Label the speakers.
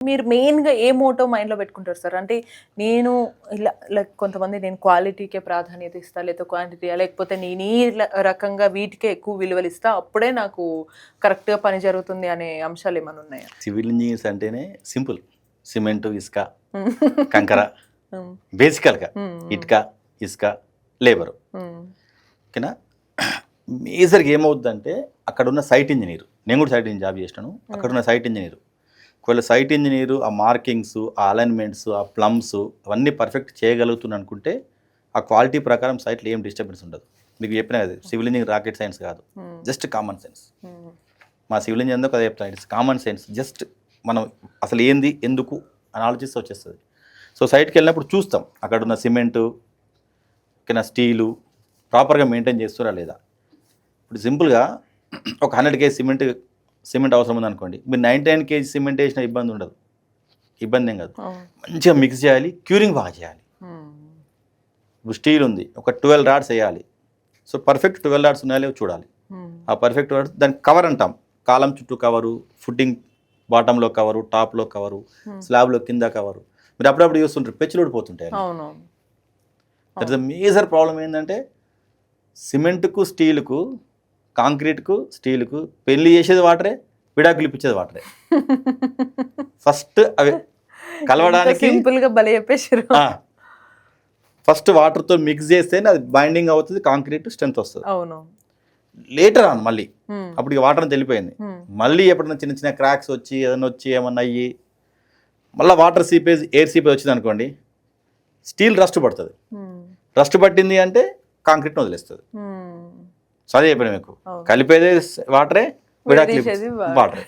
Speaker 1: మీరు మెయిన్‌గా ఏ మోటో మైండ్‌లో పెట్టుకుంటారు సార్? అంటే నేను ఇలా లైక్ కొంతమంది నేను క్వాలిటీకే ప్రాధాన్యత ఇస్తా, లేకపోతే క్వాంటిటీయా, లేకపోతే నేను ఈ రకంగా వీటికే ఎక్కువ విలువలిస్తా. అప్పుడే నాకు కరెక్ట్‌గా పని జరుగుతుంది అనే అంశాలేమన్నా ఉన్నాయా?
Speaker 2: సివిల్ ఇంజనీర్స్ అంటేనే సింపుల్. సిమెంటు, ఇసుక,
Speaker 1: హ్మ్.
Speaker 2: కంకర,
Speaker 1: హ్మ్.
Speaker 2: బేసికల్‌గా
Speaker 1: హ్మ్.
Speaker 2: ఇటుక, ఇసుక, లేబరు.
Speaker 1: హ్మ్.
Speaker 2: ఓకేనా? మేజర్‌గా ఏమవుద్దంటే అక్కడున్న సైట్ ఇంజినీర్, నేను కూడా సైట్ ఇంజినీర్ జాబ్ చేసినాను. అక్కడున్న సైట్ ఇంజినీర్, ఒకవేళ సైట్ ఇంజినీరు ఆ మార్కింగ్స్, ఆ అలైన్మెంట్స్, ఆ ప్లమ్స్ అవన్నీ పర్ఫెక్ట్ చేయగలుగుతున్నా అనుకుంటే ఆ క్వాలిటీ ప్రకారం సైట్లో ఏం డిస్టర్బెన్స్ ఉండదు. మీకు చెప్పిన కదా, సివిల్ ఇంజనీర్ రాకెట్ సైన్స్ కాదు, జస్ట్ కామన్ సెన్స్. మా సివిల్ ఇంజనీర్ ఎందుకు అదే చెప్తాను, ఇట్స్ కామన్ సెన్స్. జస్ట్ మనం అసలు ఏంది ఎందుకు అని ఆలోచిస్తే వచ్చేస్తుంది. సో సైట్కి వెళ్ళినప్పుడు చూస్తాం అక్కడ ఉన్న సిమెంటు, ఓకేనా, స్టీలు ప్రాపర్గా మెయింటైన్ చేస్తారా లేదా. ఇప్పుడు సింపుల్గా ఒక 100 kg సిమెంట్ అవసరం ఉందనుకోండి, మీరు 99 kg సిమెంట్ వేసిన ఇబ్బంది ఉండదు. ఇబ్బంది ఏం కాదు. మంచిగా మిక్స్ చేయాలి, క్యూరింగ్ బాగా చేయాలి. ఇప్పుడు స్టీల్ ఉంది, ఒక 12 రాడ్స్ వేయాలి. సో పర్ఫెక్ట్ 12 రాడ్స్ ఉన్నాయో లేవో చూడాలి. ఆ పర్ఫెక్ట్ రాడ్స్ దానికి కవర్ అంటాం. కాలం చుట్టూ కవరు, ఫుడ్డింగ్ బాటంలో కవరు, టాప్లో కవరు, స్లాబ్లో కింద కవరు. మీరు అప్పుడప్పుడు చూస్తుంటారు పెచ్చులు ఊడిపోతుంటాయి. That is the major problem. ఏంటంటే సిమెంట్కు, స్టీల్కు, కాంక్రీట్కు, స్టీల్కు పెళ్లి చేసేది వాటరే, విడాకులు ఇప్పించేది వాటరే. ఫస్ట్ అవి కలవడానికి
Speaker 1: సింపుల్‌గా భలే చెప్పేసారు.
Speaker 2: ఫస్ట్ వాటర్తో మిక్స్ చేస్తేనే అది బైండింగ్ అవుతుంది, కాంక్రీట్ స్ట్రెంత్ వస్తుంది.
Speaker 1: అవును.
Speaker 2: లేటర్ ఆన్ మళ్ళీ అప్పుడు వాటర్ అంతా వెళ్ళిపోయింది. మళ్ళీ ఎప్పుడైనా చిన్న చిన్న క్రాక్స్ వచ్చి ఏదైనా వచ్చి ఏమన్నా అయ్యి మళ్ళీ వాటర్ సీపేజ్, ఎయిర్ సీపేజ్ వచ్చింది అనుకోండి, స్టీల్ రస్ట్ పడుతుంది. రస్ట్ పట్టింది అంటే కాంక్రీట్ని వదిలేస్తుంది. సో అదే చెప్పాను మీకు, కలిపేదే వాటరే, విడాకులు వాటరే.